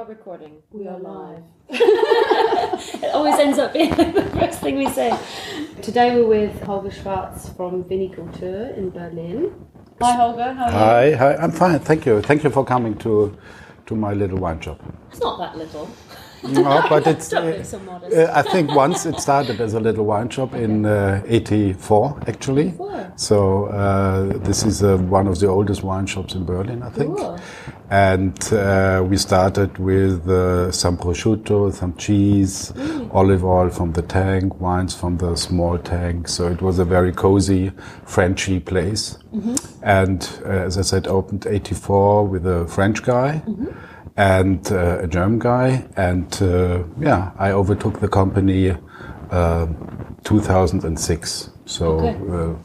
are recording. We are live. It always ends up being the first thing we say. Today we're with Holger Schwarz from Viniculture in Berlin. Hi Holger, how are you? Hi, I'm fine, thank you. Thank you for coming to my little wine shop. It's not that little. No, but it's. Don't be so modest. I think once it started as a little wine shop in '84, actually. 84. So this is one of the oldest wine shops in Berlin, I think. Cool. And we started with some prosciutto, some cheese, olive oil from the tank, wines from the small tank. So it was a very cozy, Frenchy place. Mm-hmm. And as I said, opened '84 with a French guy. Mm-hmm. And a German guy, and I overtook the company 2006. So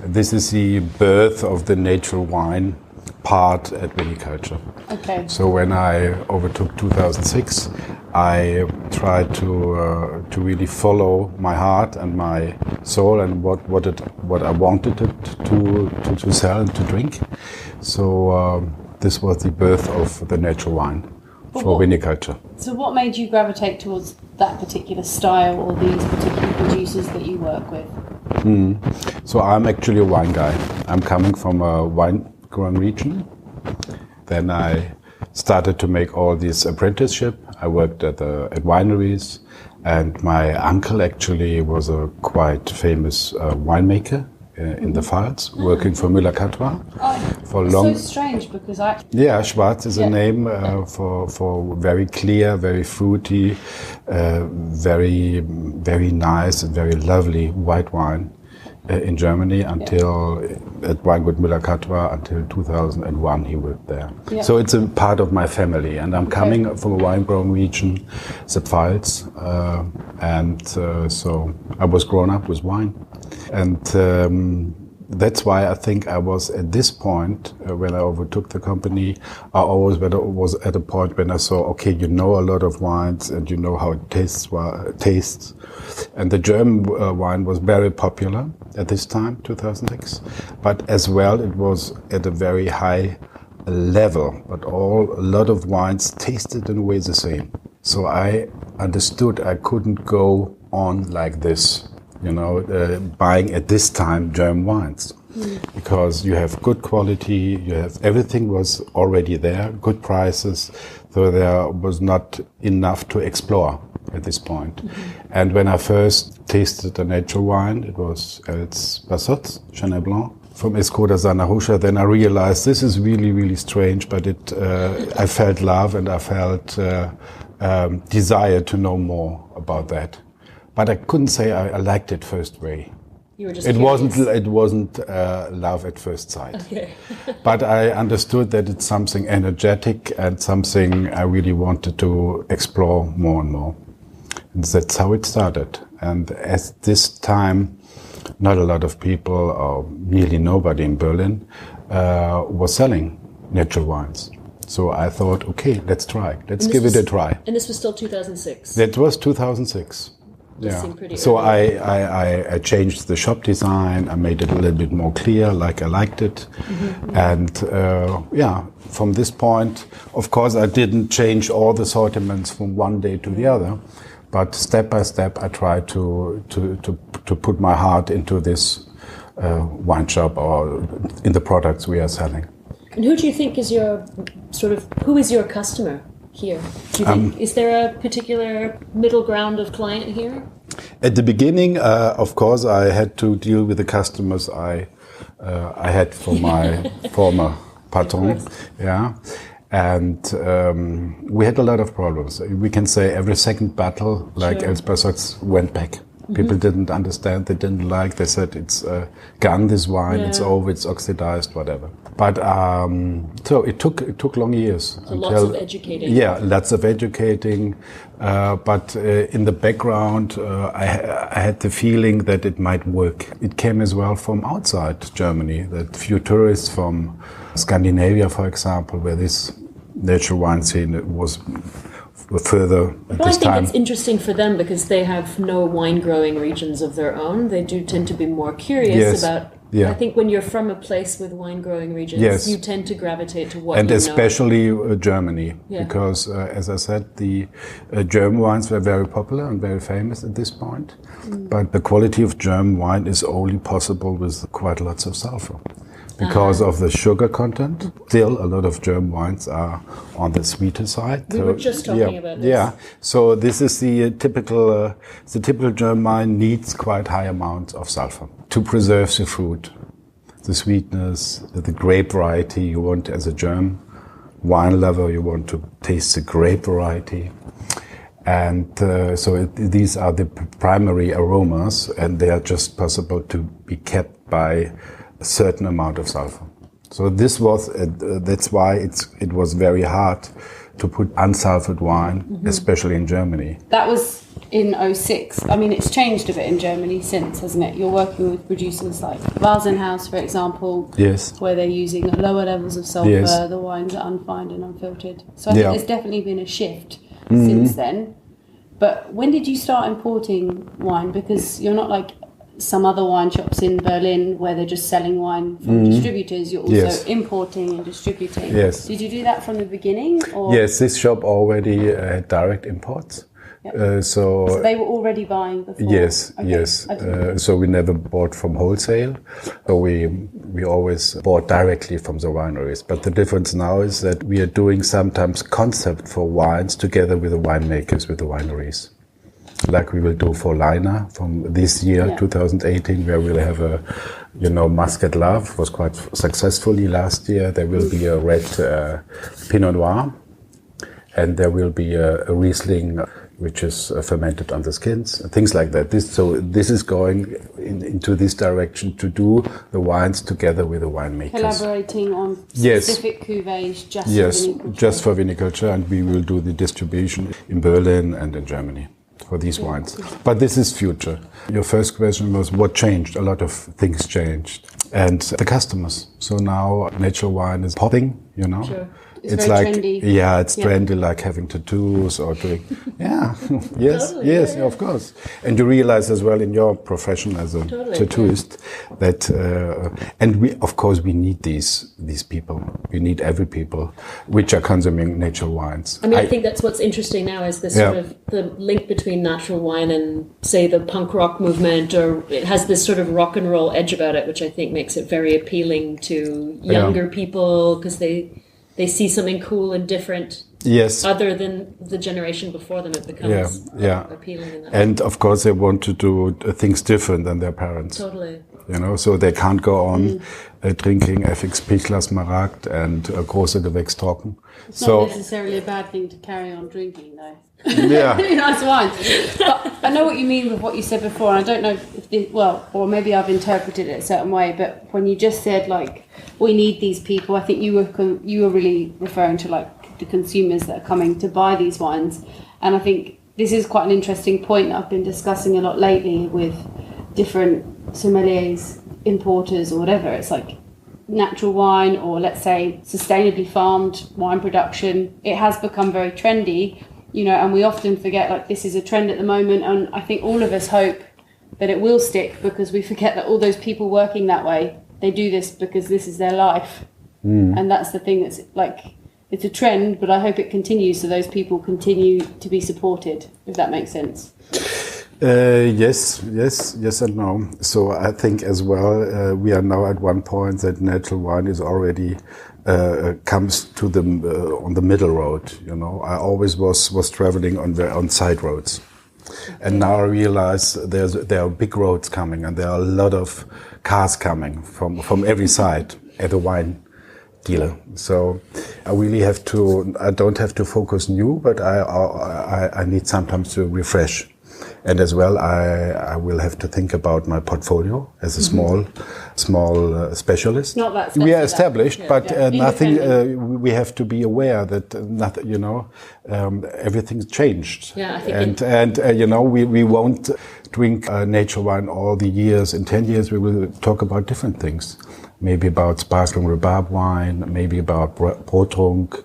this is the birth of the natural wine part at Viniculture. Okay. So when I overtook 2006, I tried to really follow my heart and my soul and what I wanted it to sell and to drink. So. This was the birth of the natural wine for viniculture. So what made you gravitate towards that particular style or these particular producers that you work with? So I'm actually a wine guy. I'm coming from a wine-growing region. Then I started to make all this apprenticeship. I worked at wineries, and my uncle actually was a quite famous winemaker. In the Pfalz, working for Müller-Catois for long. So strange because Schwarz is a name for very clear, very fruity, very nice and very lovely white wine in Germany until at Weingut Müller-Catois until 2001 he worked there. Yeah. So it's a part of my family, and I'm coming from a wine-growing region, the Pfalz, so I was grown up with wine. And that's why I think I was at this point, when I overtook the company, I always was at a point when I saw, okay, you know a lot of wines and you know how it tastes. And the German wine was very popular at this time, 2006. But as well, it was at a very high level. But a lot of wines tasted in a way the same. So I understood I couldn't go on like this. Buying at this time German wines, because you have good quality, everything was already there, good prices, so there was not enough to explore at this point. Mm-hmm. And when I first tasted the natural wine, it was Els Bassot, Chenin Blanc, from Escoda Zanahusha, then I realized this is really, really strange, but I felt love and I felt desire to know more about that. But I couldn't say I liked it first way. You were just It wasn't love at first sight. Okay. But I understood that it's something energetic and something I really wanted to explore more and more. And that's how it started. And at this time, not a lot of people, or nearly nobody in Berlin, was selling natural wines. So I thought, okay, let's try. Let's give it a try. And this was still 2006? That was 2006. Yeah. So I changed the shop design. I made it a little bit more clear, like I liked it. Mm-hmm. And from this point, of course, I didn't change all the assortments from one day to the other, but step by step, I tried to put my heart into this wine shop or in the products we are selling. And who do you think is who is your customer here? Do you think, is there a particular middle ground of client here? At the beginning, of course, I had to deal with the customers I had from my former patron. Yeah. And we had a lot of problems. We can say every second battle, like Els Bassot, went back. People didn't understand, they didn't like, they said it's gone, this wine, it's over, it's oxidized, whatever. But so it took long years. So lots of educating. Yeah, lots of educating. But in the background, I had the feeling that it might work. It came as well from outside Germany, that few tourists from Scandinavia, for example, where this natural wine scene was further at this time. I think it's interesting for them because they have no wine growing regions of their own. They do tend to be more curious about Yeah. I think when you're from a place with wine growing regions, Yes. you tend to gravitate to what And you especially Germany, Yeah. because as I said, the German wines were very popular and very famous at this point. But the quality of German wine is only possible with quite lots of sulfur. Because of the sugar content, still a lot of German wines are on the sweeter side. We were just talking about this. Yeah, so this is the typical German wine needs quite high amounts of sulfur to preserve the fruit, the sweetness, the grape variety. You want, as a German wine lover, you want to taste the grape variety. And these are the primary aromas, and they are just possible to be kept by a certain amount of sulfur. So this was that's why it was very hard to put unsulfured wine, especially in Germany. That was in 2006. I mean, it's changed a bit in Germany since, hasn't it? You're working with producers like Vasenhaus, for example, Yes. where they're using lower levels of sulfur. Yes. The wines are unfined and unfiltered. So I think there's definitely been a shift since then. But when did you start importing wine? Because you're not like some other wine shops in Berlin where they're just selling wine from distributors. You're also importing and distributing. Yes. Did you do that from the beginning? Or? Yes, this shop already had direct imports. So they were already buying before? Yes, Okay. yes. So we never bought from wholesale. So we always bought directly from the wineries. But the difference now is that we are doing sometimes concept for wines together with the winemakers, with the wineries. Like we will do for Leiner from this year, 2018, where we'll have a, Muscat Love was quite successfully last year. There will be a red Pinot Noir, and there will be a Riesling, which is fermented on the skins, things like that. This is going into this direction to do the wines together with the winemakers. Collaborating on specific cuvées just for viniculture. Just for viniculture, and we will do the distribution in Berlin and in Germany for these wines. But this is future. Your first question was what changed? A lot of things changed. And the customers. So now natural wine is popping, Sure. It's very like trendy. Yeah, it's trendy, like having tattoos or doing yes, Totally, yes, yeah. of course. And you realize as well in your profession as a tattooist that and we need these people. We need every people which are consuming natural wines. I think that's what's interesting now is this sort of the link between natural wine and, say, the punk rock movement, or it has this sort of rock and roll edge about it, which I think makes it very appealing to younger people because they see something cool and different. Yes. Other than the generation before them, it becomes appealing in that. And of course, they want to do things different than their parents. Totally. So they can't go on drinking FX Pichler Smaragd and große Gewächstrocken. It's not necessarily a bad thing to carry on drinking, though. Yeah. Nice wine. But I know what you mean with what you said before, and I don't know if or maybe I've interpreted it a certain way, but when you just said, like, we need these people, I think you were really referring to, like, the consumers that are coming to buy these wines. And I think this is quite an interesting point that I've been discussing a lot lately with different sommeliers, importers or whatever. It's like natural wine, or let's say sustainably farmed wine production. It has become very trendy, and we often forget, like, this is a trend at the moment, and I think all of us hope that it will stick, because we forget that all those people working that way, they do this because this is their life. And that's the thing that's like, it's a trend, but I hope it continues, so those people continue to be supported, if that makes sense. Yes and no. So I think as well, we are now at one point that natural wine is already comes to the on the middle road. I always was traveling on side roads, and now I realize there are big roads coming, and there are a lot of cars coming from every side at a wine dealer. So I really I don't have to focus new, but I need sometimes to refresh. And as well, I will have to think about my portfolio as a small specialist. Not that we are established, but nothing. We have to be aware that nothing. Everything's changed. Yeah, I think. And we won't drink natural wine all the years. In 10 years, we will talk about different things. Maybe about sparkling rhubarb wine. Maybe about Brotrunk,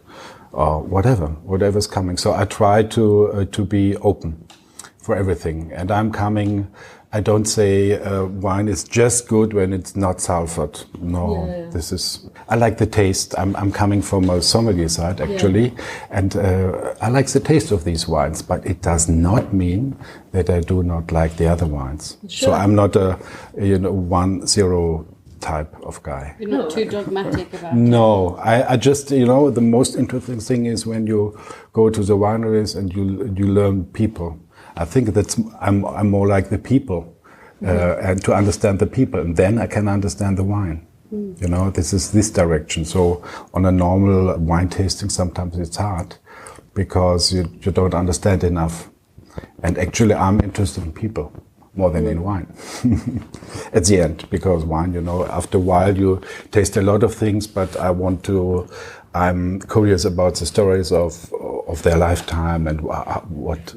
or whatever's coming. So I try to be open for everything, and I'm coming I don't say wine is just good when it's not sulfured. No, I like the taste. I'm coming from a sommelier side actually, and I like the taste of these wines, but it does not mean that I do not like the other wines. Sure. So I'm not a 1-0 type of guy. You're not too dogmatic about it. No, I just, the most interesting thing is when you go to the wineries and you learn people. I think I'm more like the people, and to understand the people, and then I can understand the wine. This is this direction. So on a normal wine tasting, sometimes it's hard because you don't understand enough. And actually, I'm interested in people more than in wine at the end, because wine, after a while you taste a lot of things, but I'm curious about the stories of their lifetime and what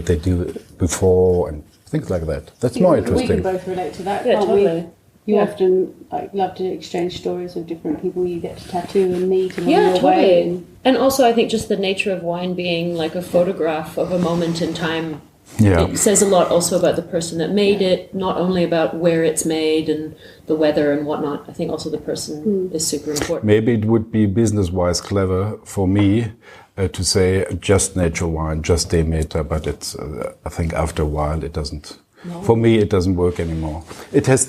they do before and things like that. That's more interesting. We can both relate to that, yeah, can't totally. we? You often love to exchange stories of different people you get to tattoo and meet and Yeah, on your totally. way. And also, I think just the nature of wine being like a photograph of a moment in time. Yeah. It says a lot also about the person that made it, not only about where it's made and the weather and whatnot. I think also the person is super important. Maybe it would be business-wise clever for me to say just natural wine, just Demeter, but it's. I think after a while it doesn't. No. For me, it doesn't work anymore. It has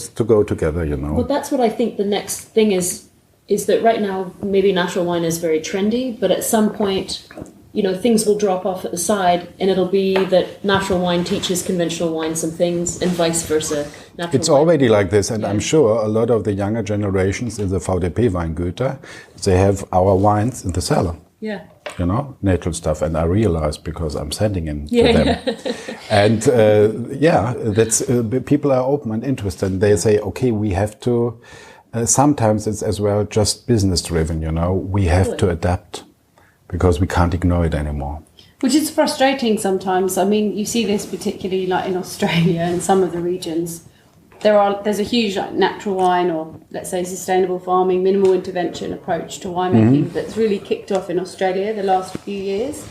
to go together, Well, that's what I think the next thing is that right now maybe natural wine is very trendy, but at some point, things will drop off at the side, and it'll be that natural wine teaches conventional wine some things, and vice versa. It's already like this, and I'm sure a lot of the younger generations in the VDP Weingüter, they have our wines in the cellar. Yeah. Natural stuff, and I realize because I'm sending in to them. And that's people are open and interested. And they say, okay, we have to. Sometimes it's as well just business driven. We have to adapt because we can't ignore it anymore. Which is frustrating sometimes. I mean, you see this particularly like in Australia and some of the regions. There's a huge natural wine, or let's say sustainable farming, minimal intervention approach to winemaking that's really kicked off in Australia the last few years.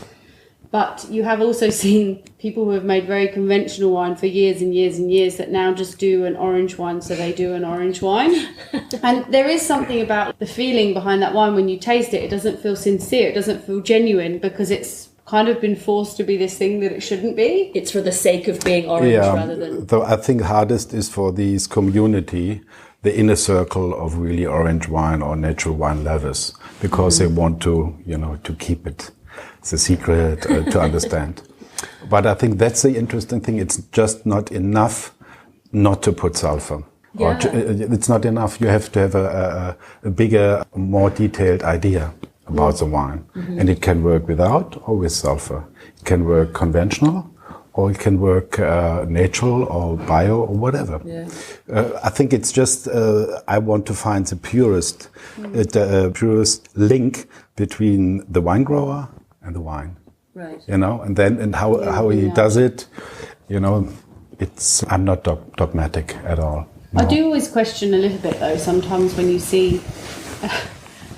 But you have also seen people who have made very conventional wine for years and years and years that now just do an orange wine, so they do an orange wine. And there is something about the feeling behind that wine when you taste it. It doesn't feel sincere, it doesn't feel genuine, because it's kind of been forced to be this thing that it shouldn't be. It's for the sake of being orange rather than... Though I think hardest is for these community, the inner circle of really orange wine or natural wine lovers, because they want to, to keep it. It's a secret to understand. But I think that's the interesting thing. It's just not enough not to put sulfur. Yeah. It's not enough. You have to have a bigger, more detailed idea about the wine. And it can work without or with sulfur. It can work conventional, or it can work natural or bio or whatever. Yeah. I think it's just, I want to find the purest link between the wine grower and the wine. Right. And how he does it, I'm not dogmatic at all. No. I do always question a little bit though, sometimes when you see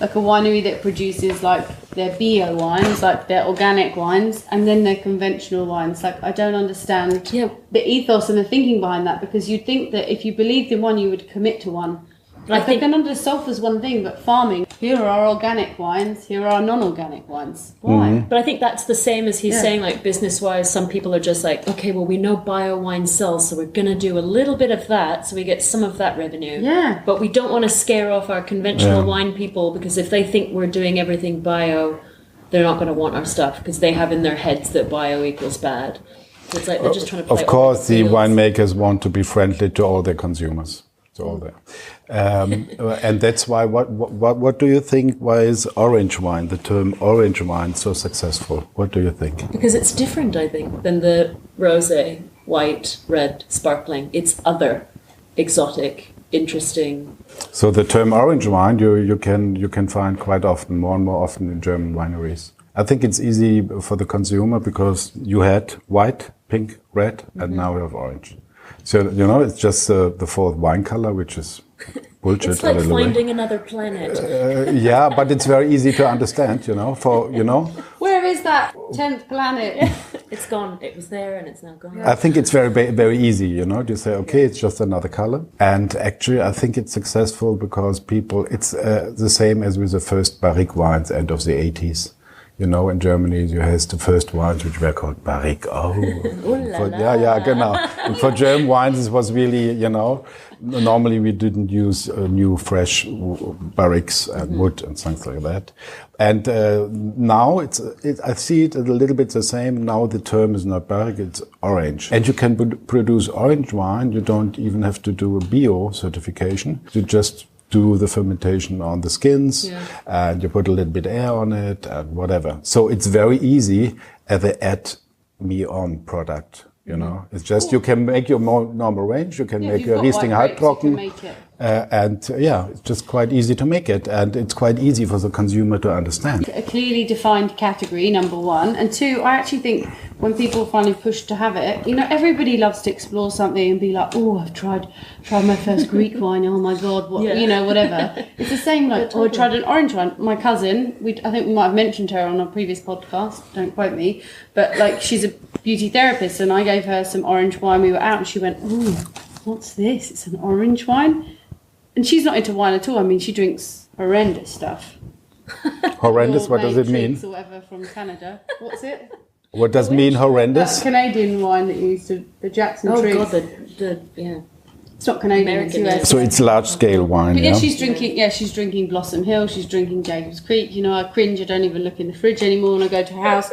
like a winery that produces like their bio wines, like their organic wines, and then their conventional wines. Like, I don't understand the ethos and the thinking behind that, because you'd think that if you believed in one, you would commit to one. Like, they can under sulfur's one thing, but farming, here are organic wines, here are non-organic wines. Why? But I think that's the same as he's saying, like, business-wise, some people are just like, okay, well, we know bio wine sells, so we're going to do a little bit of that, so we get some of that revenue. Yeah. But we don't want to scare off our conventional wine people, because if they think we're doing everything bio, they're not going to want our stuff, because they have in their heads that bio equals bad. So it's like they're just trying to play. Of course, the winemakers want to be friendly to all their consumers. And that's why. What do you think? Why is orange wine, the term orange wine, so successful? What do you think? Because it's different, I think, than the rosé, white, red, sparkling. It's other, exotic, interesting. So the term orange wine you can find quite often, more and more often in German wineries. I think it's easy for the consumer because you had white, pink, red, and now you have orange. So, it's just the fourth wine color, which is bullshit. It's like another planet. But it's very easy to understand, Where is is that 10th planet? It's gone. It was there and it's now gone. I think it's very easy, you know, to say, okay, it's just another color. And actually, I think it's successful because it's the same as with the first barrique wines end of the 80s. You know, in Germany, you had the first wines which were called barrique. Oh, genau. And for German wines, it was really, you know, normally we didn't use new, fresh barriques and wood and things like that. And now I see it a little bit the same. Now the term is not barrique, it's orange. And you can produce orange wine. You don't even have to do a bio certification. You just do the fermentation on the skins, and you put a little bit air on it and whatever. So it's very easy as an add-me-on product. You know, it's just you can make your more normal range. You can make your Riesling Halbtrocken, it's just quite easy to make it, and it's quite easy for the consumer to understand. A clearly defined category, number one, and two, I actually think when people finally push to have it, you know, everybody loves to explore something and be like, oh, I've tried my first Greek wine. Oh my God, what, you know, whatever. It's the same. Like, I tried an orange wine. My cousin, I think we might have mentioned her on a previous podcast. Don't quote me, but like she's a beauty therapist, and I gave her some orange wine. We were out, and she went, "Ooh, what's this? It's an orange wine." And she's not into wine at all. I mean, she drinks horrendous stuff. Horrendous? What does it mean? Or whatever from Canada. What's it? What does mean horrendous? Canadian wine that you used to, the Jackson Tree. Oh God, yeah. It's not Canadian, it's US. So it's large-scale wine, but she's drinking Blossom Hill, she's drinking Jacob's Creek. You know, I cringe, I don't even look in the fridge anymore when I go to her house.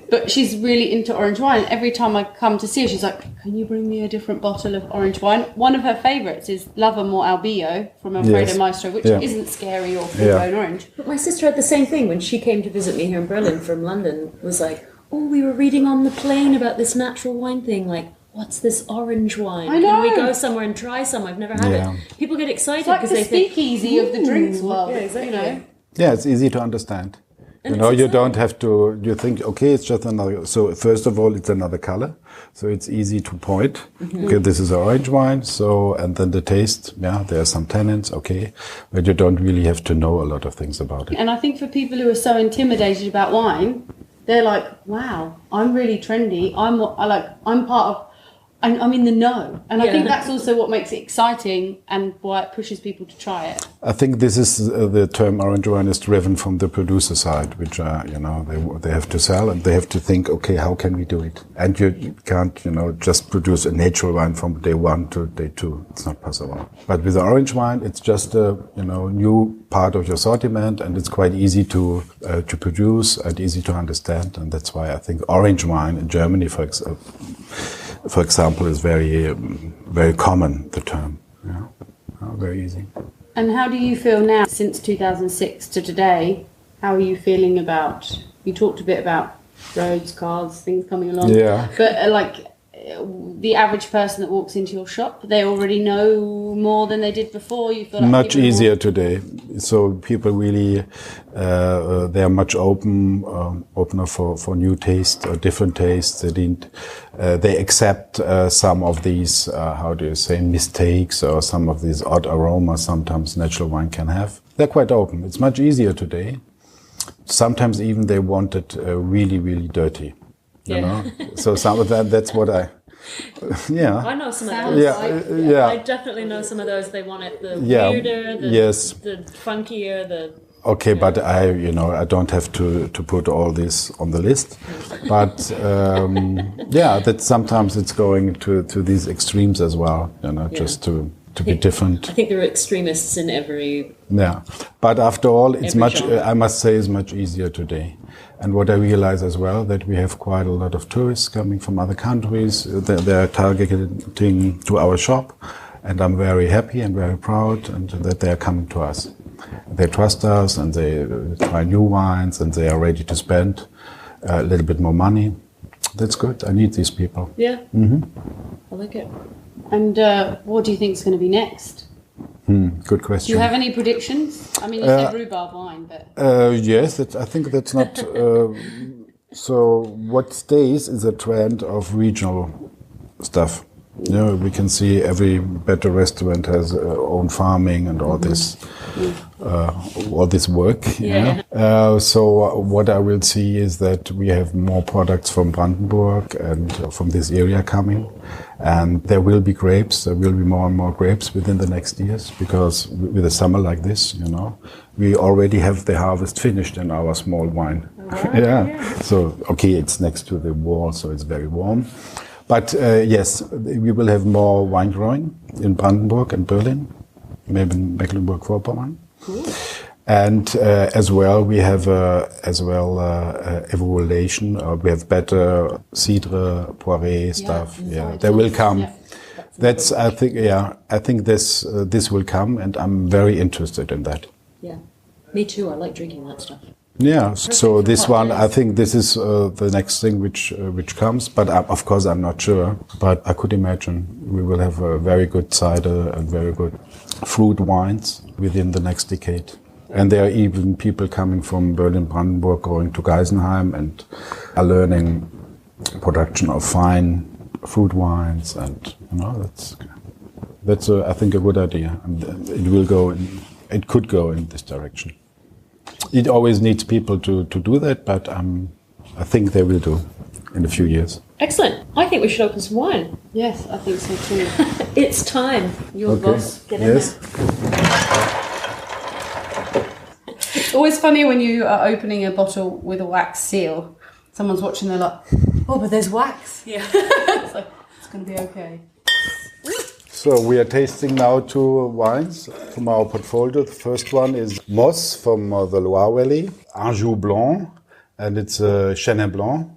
But she's really into orange wine. Every time I come to see her, she's like, can you bring me a different bottle of orange wine? One of her favourites is Lovermore Albio from Alfredo Maestro, which isn't scary or full-blown orange. But my sister had the same thing when she came to visit me here in Berlin from London, was like, oh, we were reading on the plane about this natural wine thing, like, what's this orange wine? I know. Can we go somewhere and try some? I've never had it. People get excited because it's like they the speakeasy of the drinks world. Yeah, exactly. You know? Yeah, it's easy to understand. And you know, you don't have to, you think, okay, it's just another, so first of all, it's another color. So it's easy to point. Okay, this is orange wine. So, and then the taste, there are some tannins, okay. But you don't really have to know a lot of things about it. And I think for people who are so intimidated about wine, they're like, wow, I'm really trendy. I'm part of, I'm in the know. And I think that's also what makes it exciting and why it pushes people to try it. I think this is the term orange wine is driven from the producer side, which they have to sell and they have to think, okay, how can we do it? And you can't, just produce a natural wine from day 1 to day 2. It's not possible. But with the orange wine, it's just a, new part of your assortment, and it's quite easy to produce and easy to understand. And that's why I think orange wine in Germany, for example, is very, very common, the term. Very easy. And how do you feel now, since 2006 to today? How are you feeling about, you talked a bit about roads, cars, things coming along. Yeah. But the average person that walks into your shop, they already know more than they did before? You feel like much easier today. So people really, they are much opener for new tastes or different tastes. They accept some of these, mistakes or some of these odd aromas sometimes natural wine can have. They're quite open. It's much easier today. Sometimes even they want it really, really dirty. You know? So some of that's what I I know some of those. I definitely know some of those. They want it the weirder, the funkier, Okay, but I don't have to put all this on the list. But that sometimes it's going to these extremes as well. Just to be different. I think there are extremists in every. Yeah, but after all, it's much. I must say, it's much easier today. And what I realize as well, that we have quite a lot of tourists coming from other countries. They're targeting to our shop, and I'm very happy and very proud and that they're coming to us. They trust us and they try new wines and they are ready to spend a little bit more money. That's good. I need these people. Yeah. Mm-hmm. I like it. And what do you think is going to be next? Good question. Do you have any predictions? I mean, you said rhubarb wine, but... Yes, I think that's not... so what stays is a trend of regional stuff. We can see every better restaurant has own farming and all this. all this work. So what I will see is that we have more products from Brandenburg and from this area coming, and there will be grapes. There will be more and more grapes within the next years, because with a summer like this, we already have the harvest finished in our small wine. So okay, it's next to the wall, so it's very warm. But yes, we will have more wine growing in Brandenburg and Berlin, maybe in Mecklenburg-Vorpommern. Cool. And as well, we have evaluation. We have better cidre, poiré stuff. They will come. Yeah. That's I think this will come, and I'm very interested in that. Yeah, me too. I like drinking that stuff. Yeah, so this one, I think this is the next thing which comes, but of course I'm not sure. But I could imagine we will have a very good cider and very good fruit wines within the next decade. And there are even people coming from Berlin, Brandenburg, going to Geisenheim and are learning production of fine fruit wines, and that's I think a good idea. And it could go in this direction. It always needs people to do that, but I think they will do in a few years. Excellent. I think we should open some wine. Yes, I think so too. It's time. You're the boss. Get in Yes. there. It's always funny when you are opening a bottle with a wax seal. Someone's watching, they're like, oh, but there's wax. Yeah. It's like, it's going to be okay. So we are tasting now 2 wines from our portfolio. The first one is Moss from the Loire Valley, Anjou Blanc, and it's Chenin Blanc.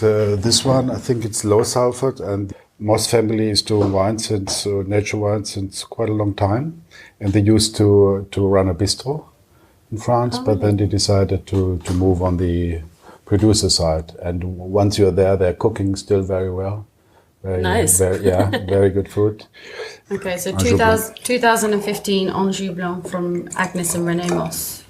This one, I think it's low sulfur, and Moss family is doing wine nature wine since quite a long time. And they used to run a bistro in France, but then they decided to move on the producer side. And once you're there, they're cooking still very well. Nice. Very good food. Okay, so Anjou 2015 Anjou Blanc from Agnes and René Moss.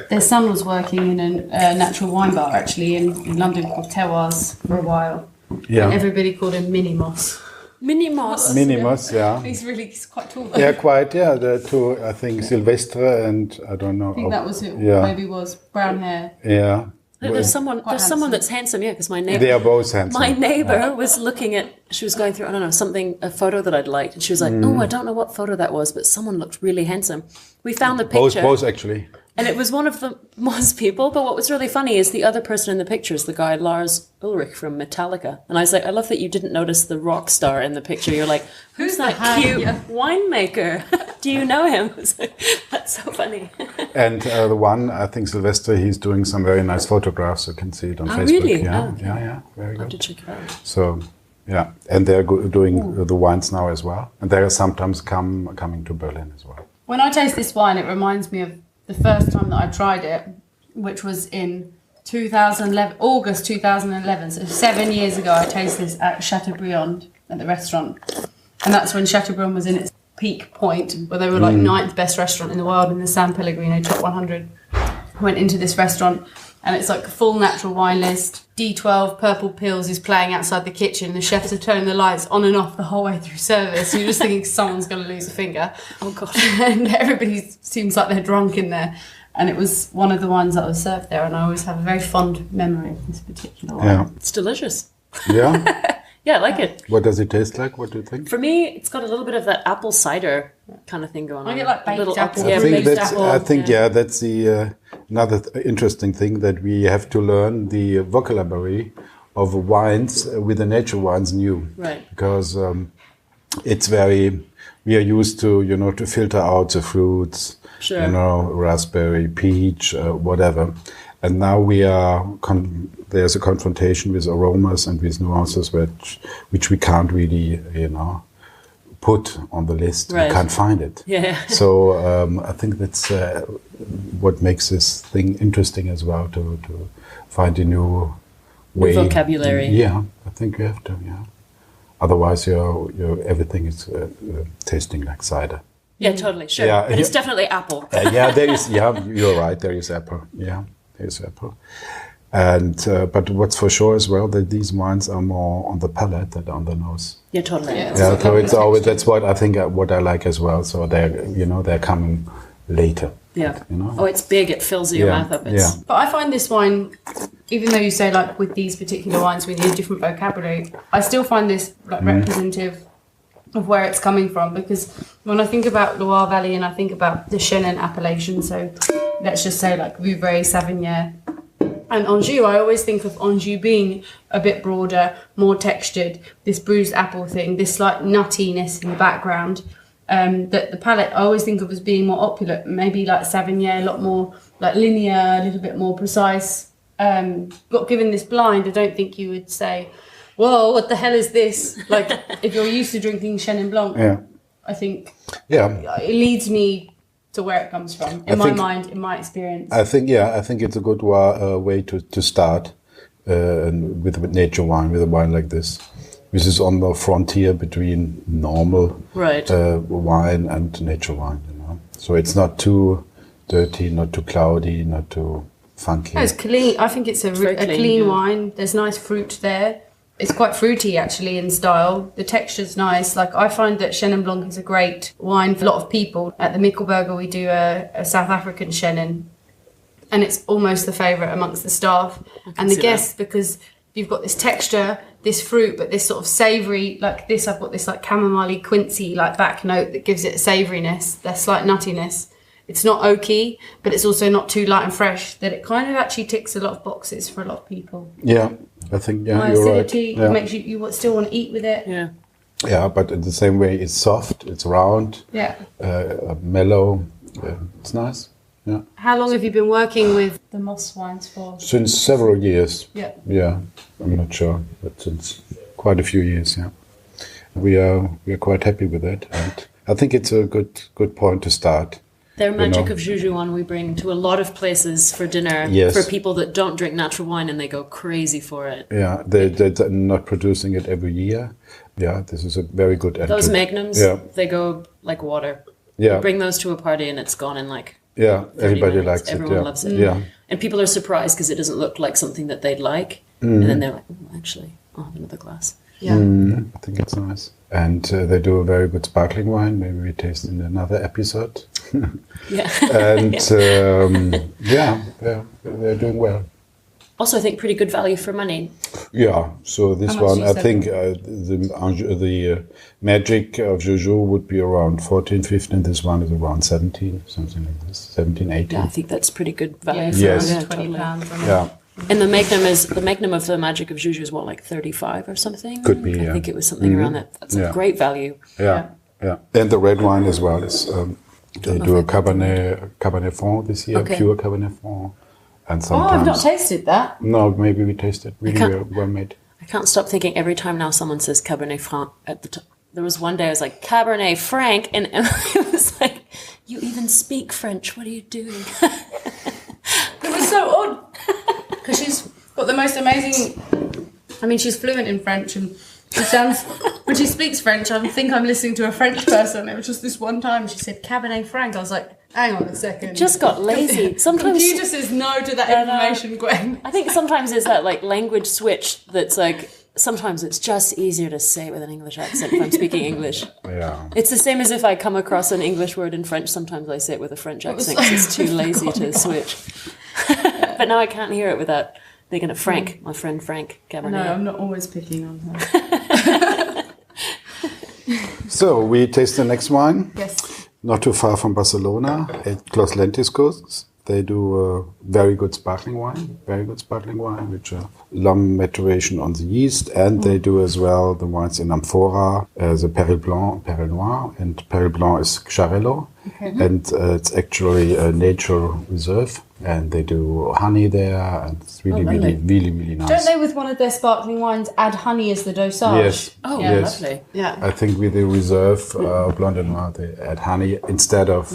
Their son was working in a natural wine bar actually in London called Terroirs for a while. Yeah. And everybody called him Mini Moss. Mini Moss. Minimus, yeah. He's quite tall. Yeah, quite, yeah. There are 2, I think, Sylvestre and I don't know. I think that was it. Yeah. Maybe was brown hair. Yeah. There's someone that's handsome, because my neighbor. They are both handsome. My neighbor was looking at. She was going through, I don't know, a photo that I'd liked, and she was like, "Oh, I don't know what photo that was, but someone looked really handsome." We found the picture. Both actually. And it was one of the Moss people, but what was really funny is the other person in the picture is the guy Lars Ulrich from Metallica. And I was like, I love that you didn't notice the rock star in the picture. You're like, who's that cute winemaker? Do you know him? That's so funny. And the one, I think Sylvester, he's doing some very nice photographs. You can see it on Facebook. Really? Yeah, okay. yeah, very I'll have to good. check it out. So, yeah, and they're doing the wines now as well. And they are sometimes coming to Berlin as well. When I taste this wine, it reminds me of the first time that I tried it, which was in 2011, August 2011. So 7 years ago, I tasted this at Chateaubriand at the restaurant. And that's when Chateaubriand was in its peak point, where they were like 9th best restaurant in the world in the San Pellegrino top 100. I went into this restaurant and it's like a full natural wine list. D12 Purple Pills is playing outside the kitchen. The chefs are turning the lights on and off the whole way through service. You're just thinking someone's going to lose a finger. Oh, God. And everybody seems like they're drunk in there. And it was one of the ones that was served there. And I always have a very fond memory of this particular one. Yeah. It's delicious. Yeah? Yeah, I like it. What does it taste like? What do you think? For me, it's got a little bit of that apple cider kind of thing going on. I get like baked little apple. Yeah, I think that's the another interesting thing, that we have to learn the vocabulary of wines with the nature wines new. Right. Because it's we are used to, to filter out the fruits, Sure. Raspberry, peach, whatever. And now there's a confrontation with aromas and with nuances which we can't really, put on the list. Right. We can't find it. Yeah. So I think that's what makes this thing interesting as well, to find a new way. Vocabulary. Yeah, I think you have to. Yeah. Otherwise, everything is tasting like cider. Yeah, totally. Sure. Yeah, But it's definitely apple. Yeah, there is. Yeah, you're right. There is apple. Yeah, there is apple. And but what's for sure as well that these wines are more on the palate than on the nose. Yeah, totally. Yeah. Yeah, so it's always that's what I think what I like as well. So they're coming later. Yeah. You know? Oh, it's big. It fills your mouth up. It's, But I find this wine, even though you say like with these particular wines we use different vocabulary, I still find this like representative of where it's coming from, because when I think about Loire Valley and I think about the Chenin appellation, so let's just say like Vouvray, Savagnin and Anjou, I always think of Anjou being a bit broader, more textured, this bruised apple thing, this like nuttiness in the background. That the palate I always think of as being more opulent, maybe like Savagnin, a lot more like linear, a little bit more precise. But given this blind, I don't think you would say, whoa, what the hell is this? Like, if you're used to drinking Chenin Blanc, I think it leads me to where it comes from, in my mind, in my experience. I think it's a good way to start with nature wine, with a wine like this, which is on the frontier between normal wine and nature wine. You know, so it's not too dirty, not too cloudy, not too funky. No, it's clean. I think it's a clean wine. There's nice fruit there. It's quite fruity actually in style. The texture's nice. Like I find that Chenin Blanc is a great wine for a lot of people. At the Mikkelberger we do a South African Chenin, and it's almost the favourite amongst the staff and the guests because you've got this texture, this fruit, but this sort of savoury, like this, I've got this like chamomile quincy like back note that gives it a savouriness, that slight nuttiness. It's not oaky, but it's also not too light and fresh, that it kind of actually ticks a lot of boxes for a lot of people. Yeah, I think, you're acidity, right. Yeah. it makes you still want to eat with it. Yeah. Yeah, but in the same way, it's soft, it's round, mellow, it's nice. Yeah. How long have you been working with the Moss wines for? Since several years. Yeah. Yeah, I'm not sure, but since quite a few years. Yeah, we are quite happy with it, and I think it's a good point to start. Their magic of Jujuan we bring to a lot of places for dinner for people that don't drink natural wine and they go crazy for it. Yeah, they're not producing it every year. Yeah, this is a very good entry. Those magnums, they go like water. Yeah. You bring those to a party and it's gone in like 30 everybody minutes. likes Everyone it. loves it. Yeah. And people are surprised because it doesn't look like something that they'd like. And then they're like, oh, actually, I'll have another glass. Yeah. I think it's nice. And they do a very good sparkling wine. Maybe we taste in another episode. Yeah. And they're doing well. Also, I think pretty good value for money. Yeah, so this one, I think the magic of Jojo would be around 14, 15. This one is around 17, something like this, 17, 18. Yeah, I think that's pretty good value. Yeah, for yes. £20. Yeah. And the magnum of the magic of Juju is what, like 35 or something? Could be, I think it was something around that. That's a great value. Yeah. And the red wine as well is, they do a Cabernet Franc this year, pure Cabernet Franc. And sometimes, I've not tasted that. No, maybe we tasted really well made. I can't stop thinking every time now someone says Cabernet Franc at the top. There was one day I was like, Cabernet Franc, and Emily was like, you even speak French, what are you doing? It was so odd because she's got the most amazing. I mean, she's fluent in French, and she sounds when she speaks French. I think I'm listening to a French person. It was just this one time she said Cabernet Franc. I was like, hang on a second. Just got lazy. Sometimes computer says no to that information, Gwen. I think sometimes it's that like language switch that's like. Sometimes it's just easier to say it with an English accent if I'm speaking English. Yeah. It's the same as if I come across an English word in French. Sometimes I say it with a French accent because it's too lazy to switch. But now I can't hear it without thinking of Frank, my friend Frank Cabernet. No, I'm not always picking on her. So we taste the next wine. Yes. Not too far from Barcelona, at Clos Lentiscos. They do a very good sparkling wine, which are long maturation on the yeast. And they do as well the wines in amphora, the Péril Blanc, Péril Noir. And Péril Blanc is Xarel·lo. Okay. And it's actually a nature reserve. And they do honey there. And it's really nice. Don't they, with one of their sparkling wines, add honey as the dosage? Yes. Oh, yes. Lovely. Yeah. I think with the reserve Blanc de Noir, they add honey instead of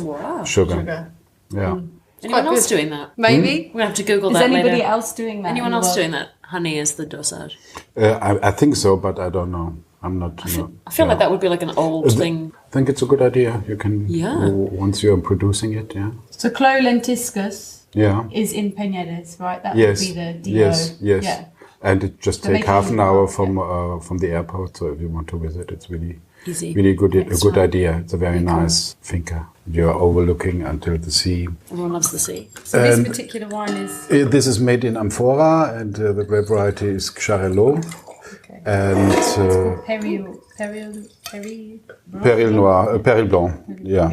sugar. Yeah. Anyone else doing that? Maybe. We're going to have to Google that later. Is anybody later. else doing that? Anyone else doing that? Honey is the dosage. I think so, but I don't know. I'm not. I feel like that would be like an old thing. I think it's a good idea. You can, once you're producing it, So Clos Lentiscos is in Peñedes, right? That Yes. would be the DO. Yes. Yeah. And it just So take making half an it hour more, from the airport. So if you want to visit, it's really Easy. really a good Excellent. idea. It's a very nice finca. You're overlooking until the sea. Everyone loves the sea. So this And- particular wine is This is made in amphora, and the grape variety is Xarel-lo. okay. And Peril Noir, Peril Blanc. Yeah.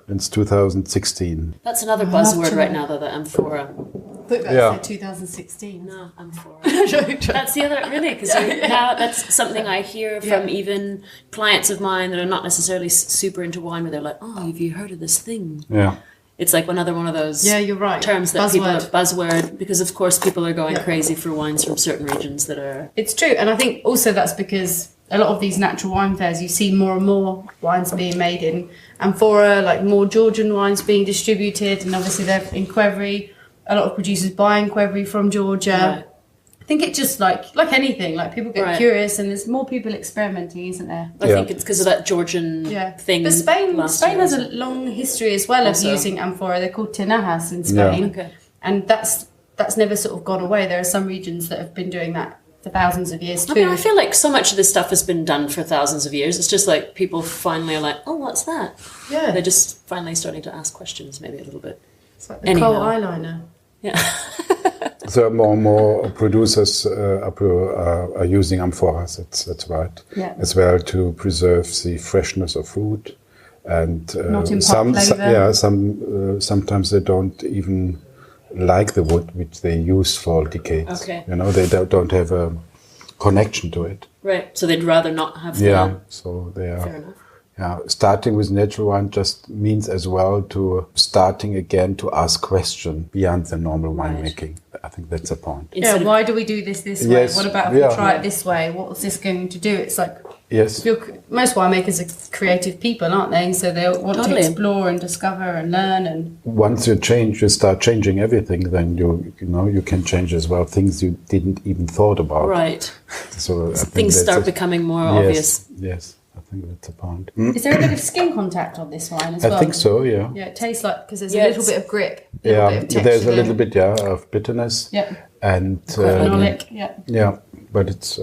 It's 2016. That's another love buzzword to right know. now, though, the amphora. I thought that Yeah. said 2016. No, amphora. That's the other, really, because now that's something I hear from even clients of mine that are not necessarily super into wine, where they're like, oh, have you heard of this thing? Yeah. It's like another one of those Yeah, you're right. terms that people Buzzword. have buzzword, because of course people are going crazy for wines from certain regions that are... It's true, and I think also that's because a lot of these natural wine fairs, you see more and more wines being made in amphora, like more Georgian wines being distributed, and obviously they're in Quevri. A lot of producers buying Quevri from Georgia. Right. I think it just like anything, like people get Right. curious, and there's more people experimenting, isn't there? I think it's because of that Georgian thing. But Spain last Spain year, has wasn't a long history as well Also. of using amphora. They're called tinajas in Spain, it? Okay. and that's never sort of gone away. There are some regions that have been doing that for thousands of years too. I mean, I feel like so much of this stuff has been done for thousands of years. It's just like people finally are like, oh, what's that? Yeah. They're just finally starting to ask questions, maybe a little bit. It's like the Anyhow. coal eyeliner. Yeah. So more and more producers are using amphoras. That's right. Yeah. As well to preserve the freshness of food, and Not impart some flavour. sometimes they don't even like the wood which they use for decades. Okay. You know, they don't have a connection to it. Right. So they'd rather not have Yeah. that. So they are. Fair enough. Yeah, starting with natural wine just means as well to starting again to ask questions beyond the normal winemaking. I think that's a point. Instead of- Why do we do this way? Yes, What about if yeah. we try it this way? What's this going to do? It's like Yes. most winemakers are creative people, aren't they? So they want Totally. to explore and discover and learn. And Once you start changing everything, then you can change as well things you didn't even thought about. Right. So I think Things that's start a- becoming more yes, obvious. Yes, I think that's a point. is there a bit of skin contact on this wine as well? I think so. Yeah. Yeah, it tastes like because there's Yeah, a little it's- bit of grip. Yeah. Bit of texture There's a there. little bit of bitterness. Yeah. And Phenolic. Yeah. yeah, but it's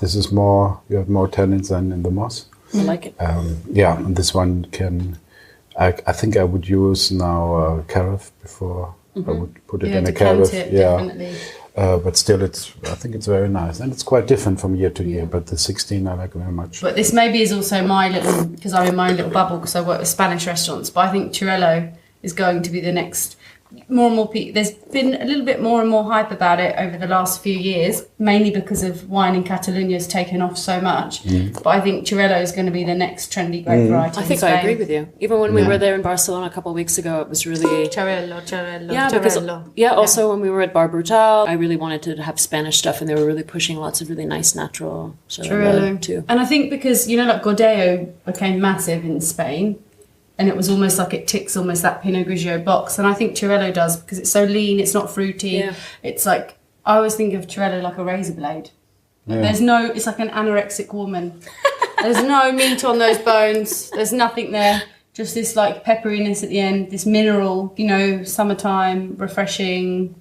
this is more. You have more tannins than in the moss. I like it. And this one can. I think I would use now carafe before I would put it Yeah, in a decant carafe. it, Yeah. definitely. But still, I think it's very nice, and it's quite different from year to year. But the 16 I like very much. But this maybe is also my little, because I'm in my own little bubble because I work with Spanish restaurants. But I think Chirello is going to be the next. More and more people. There's been a little bit more and more hype about it over the last few years, mainly because of wine in Catalonia has taken off so much. But I think Chirello is going to be the next trendy grape variety. I in think I Spain. agree with you. Even when we were there in Barcelona a couple of weeks ago, it was really... Chirello. Yeah, because also when we were at Bar Brutal, I really wanted to have Spanish stuff, and they were really pushing lots of really nice natural Chirello too. And I think because, like Gordeo became massive in Spain, and it was almost like it ticks almost that Pinot Grigio box. And I think Chirello does because it's so lean, it's not fruity. Yeah. It's like, I always think of Chirello like a razor blade. Yeah. It's like an anorexic woman. There's no meat on those bones. There's nothing there. Just this like pepperiness at the end, this mineral, summertime, refreshing.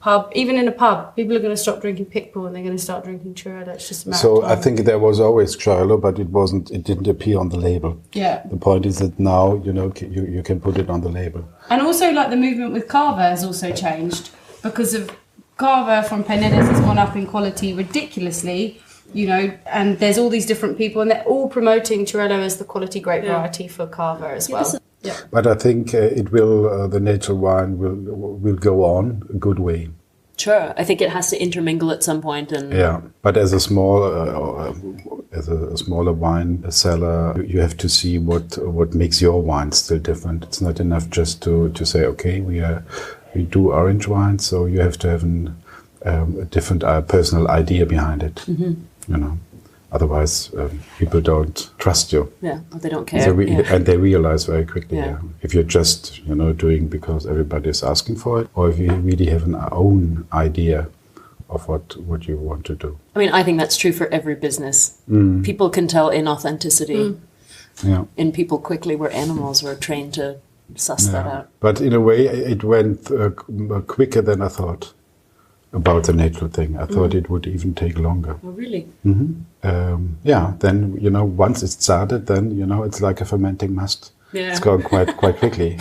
Pub, even in a pub, people are going to stop drinking Pickpool and they're going to start drinking Chirello. It's just a matter So of I time. think there was always Xarel-lo, but it didn't appear on the label. Yeah. The point is that now you can put it on the label. And also, like the movement with Cava has also changed because of Cava from Peñedes has gone up in quality ridiculously, and there's all these different people, and they're all promoting Chirello as the quality grape variety for Cava as well. Yeah. But I think it will. The natural wine will go on a good way. Sure, I think it has to intermingle at some point, and Yeah, but as a smaller wine seller, you have to see what makes your wine still different. It's not enough just to say, okay, we do orange wine, so you have to have a different personal idea behind it. Otherwise, people don't trust you. yeah, or they don't care. So yeah. And they realize very quickly, Yeah. if you're just doing because everybody is asking for it, or if you really have an own idea of what you want to do. I mean, I think that's true for every business. People can tell inauthenticity Yeah. in people quickly. We're animals. We're trained to suss that out. But in a way, it went quicker than I thought about the natural thing. I thought it would even take longer. Oh, really? Then, once it's started, then, it's like a fermenting must. Yeah. It's going quite quickly.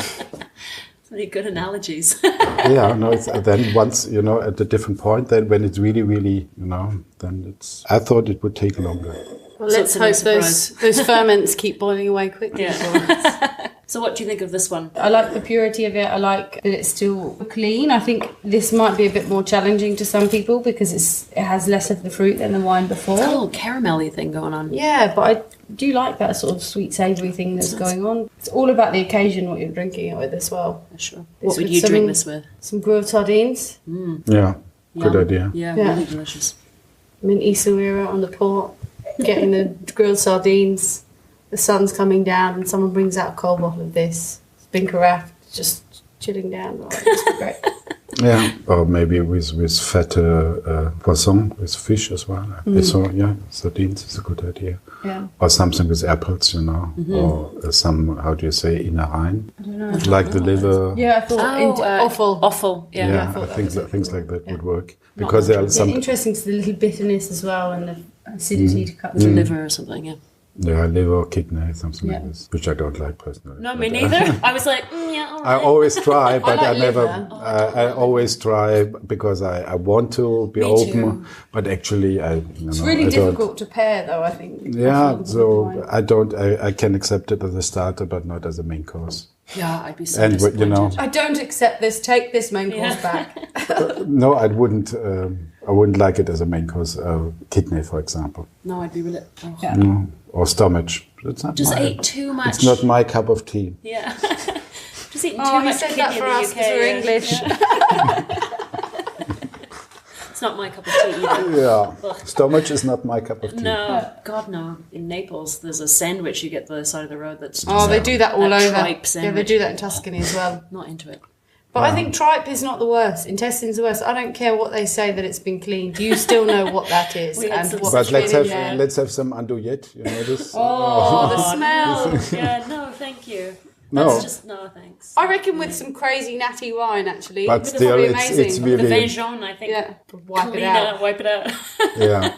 Really good analogies. It's then once, at a different point, then when it's really, really, then it's... I thought it would take longer. Well, let's hope those ferments keep boiling away quickly. Yeah. So what do you think of this one? I like the purity of it. I like that it's still clean. I think this might be a bit more challenging to some people because it has less of the fruit than the wine before. It's got a little caramelly thing going on. Yeah, but I do like that sort of sweet savoury thing that's going on. It's all about the occasion, what you're drinking it with as well. Sure. What would you drink this with? Some grilled sardines. Yeah, good idea. Yeah, really delicious. Minty Sawira on the port, getting the grilled sardines. The sun's coming down and someone brings out a cold bottle of this. It's been carafe, just chilling down. Oh, it's great. Yeah, or maybe with fat poisson, with fish as well. So, sardines is a good idea. Yeah. Or something with apples, or some, how do you say, innereien? I don't know. Like the liver. Yeah, I thought offal. Offal, Yeah, I think things like that would work. Because there are some... interesting to the little bitterness as well and the acidity to cut through. Liver or something, yeah. Yeah, liver, kidney, something like this, which I don't like personally. No, me neither. I was like, yeah, all right. I always try, but I like never. liver. I always try because I want to be open, but actually It's really difficult to pair, though. I think. Yeah, so I don't. I can accept it as a starter, but not as a main course. Yeah, I'd be so disappointed. And I don't accept this. Take this main course back. No, I wouldn't. I wouldn't like it as a main course. Kidney, for example. No, I'd be really. Oh. Yeah. No. Or stomach. It's not Just ate too much. It's not my cup of tea. Yeah. Just eating too Oh, much you said kidney that in for the us UK. because we're English. It's not my cup of tea either. Yeah. Stomach is not my cup of tea. No, God no. In Naples, there's a sandwich you get the side of the road that's just Oh, they do that all a over. tripe Yeah, sandwich. they do that in Tuscany as well. Not into it. But I think tripe is not the worst. Intestine's the worst. I don't care what they say that it's been cleaned. You still know what that is. We had some what's But let's been in have there. some andouillette. You know this. Oh, the smell. Yeah, no, thank you. No. That's just no thanks. I reckon with some crazy natty wine, actually. But it's still, probably it's amazing. The really. vin jaune, I think. Yeah, wipe Clean it out. wipe it out. Yeah.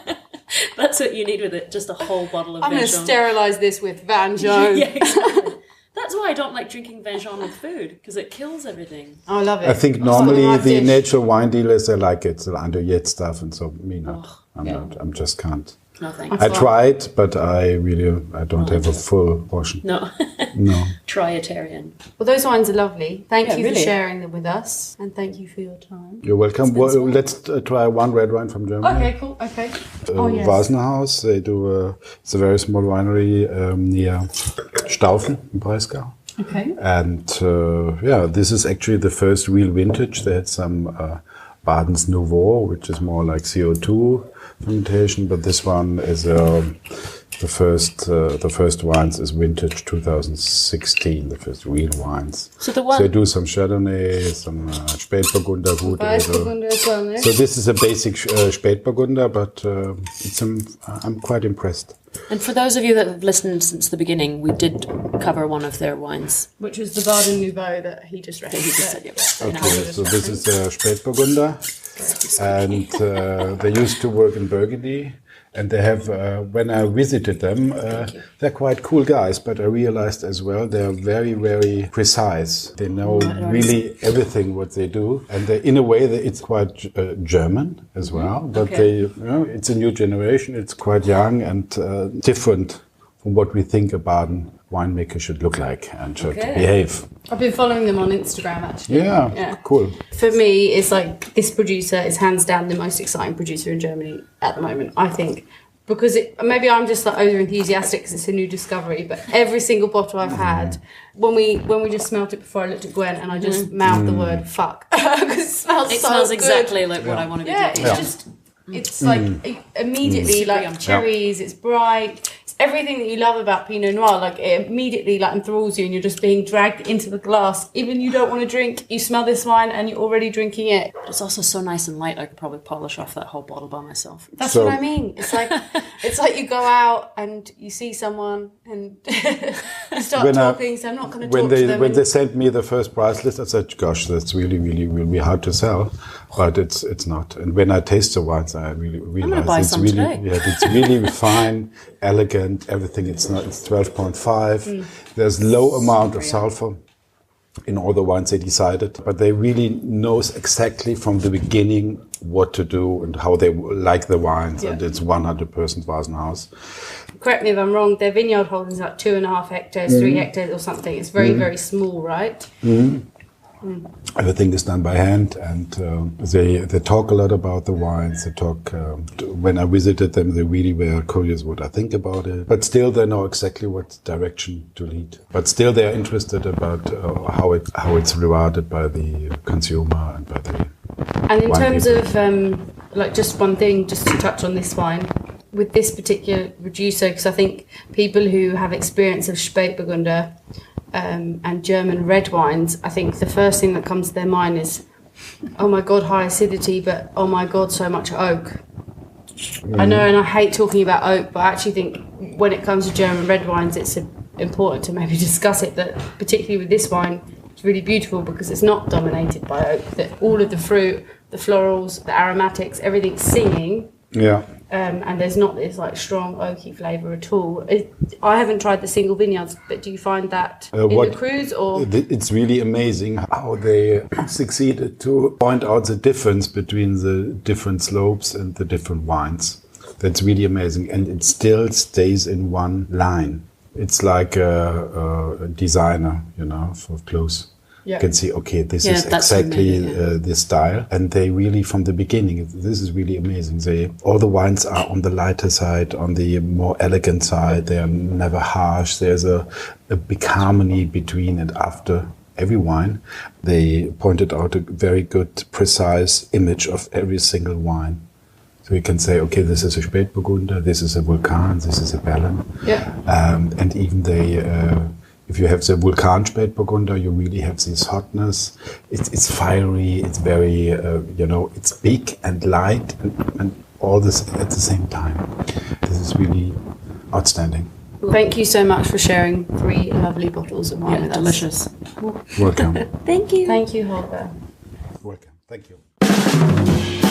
That's what you need with it. Just a whole bottle of I'm vin going to jaune. sterilise this with Van Jaune. Yeah, exactly. That's why I don't like drinking vin jaune with food, because it kills everything. I love it. I think It's normally like a the dish. natural wine dealers, they like it, the andouillette stuff, and so me not. I'm not. I'm just can't. No thanks. I tried, but I don't have a full portion. No. No. Triatarian. Well, those wines are lovely. Thank Yeah, you really. for sharing them with us, and thank you for your time. You're welcome. Well, let's try one red wine from Germany. Okay, cool. Okay. Yes. Vasenhaus. They do. It's a very small winery near Staufen in Breisgau. Okay. And this is actually the first real vintage. They had some Baden's Nouveau, which is more like CO2 fermentation, but this one is the first wines is vintage 2016, the first real wines. So the one. So they do some Chardonnay, some Spätburgunder, Gut. Weißburgunder as well, no? So this is a basic Spätburgunder, but I'm quite impressed. And for those of you that have listened since the beginning, we did cover one of their wines. Which was the Baden Nouveau that he just read. He just said, yeah. Okay, so this is Spätburgunder, and they used to work in Burgundy. And they have, when I visited them, they're quite cool guys, but I realized as well they're very, very precise. They know really everything what they do. And they, in a way, it's quite German as well, but it's a new generation, it's quite young and different from what we think a Baden winemaker should look like and should behave. I've been following them on Instagram, actually. Yeah, cool. For me, it's like this producer is hands down the most exciting producer in Germany at the moment, I think. Because maybe I'm just like over enthusiastic because it's a new discovery, but every single bottle I've had, when we just smelt it before I looked at Gwen and I just mouthed the word fuck because it smells It so smells good. exactly like what I want to be Yeah, drinking. it's just, it's like immediately Super like yum. cherries, it's bright. Everything that you love about Pinot Noir, like it immediately like enthralls you and you're just being dragged into the glass. Even you don't want to drink, you smell this wine and you're already drinking it. It's also so nice and light, I could probably polish off that whole bottle by myself. That's So- what I mean. It's like you go out and you see someone and you start start talking, so I'm not going to talk to them. When they sent me the first price list, I said, "Gosh, that's really will be hard to sell," but it's not. And when I taste the wines, I really realize it's really it's really fine, elegant. Everything. It's 12.5. There's low amount of sulfur in all the wines they decided, but they really knows exactly from the beginning what to do and how they like the wines, and it's 100% Vasenhaus. Correct me if I'm wrong, their vineyard holdings like 2.5 hectares, 3 hectares or something. It's very, very small, right? Everything is done by hand, and they talk a lot about the wines. They talk. When I visited them, they really were curious what I think about it. But still, they know exactly what direction to lead. But still, they are interested about how it's rewarded by the consumer and by the. And in terms of like just one thing, just to touch on this wine. With this particular producer, because I think people who have experience of Spätburgunder and German red wines, I think the first thing that comes to their mind is, oh my God, high acidity, but oh my God, so much oak. I know, and I hate talking about oak, but I actually think when it comes to German red wines, it's important to maybe discuss it, that particularly with this wine, it's really beautiful because it's not dominated by oak, that all of the fruit, the florals, the aromatics, everything's singing. Yeah. And there's not this like strong oaky flavour at all. I haven't tried the single vineyards, but do you find that in the cruise? Or it's really amazing how they succeeded to point out the difference between the different slopes and the different wines. That's really amazing, and it still stays in one line. It's like a designer, for clothes. You can see, okay, this is exactly the style. And they really, from the beginning, this is really amazing. All the wines are on the lighter side, on the more elegant side. They are never harsh. There's a big harmony between and after every wine. They pointed out a very good, precise image of every single wine. So you can say, okay, this is a Spätburgunder, this is a Vulcan, this is a Bellon. Yeah. And even if you have the Vulcan Spätburgunder, you really have this hotness. It's fiery. It's very, it's big and light, and all this at the same time. This is really outstanding. Thank you so much for sharing 3 lovely bottles of wine. Delicious. Welcome. Thank you. Thank you, Holger. Welcome. Thank you.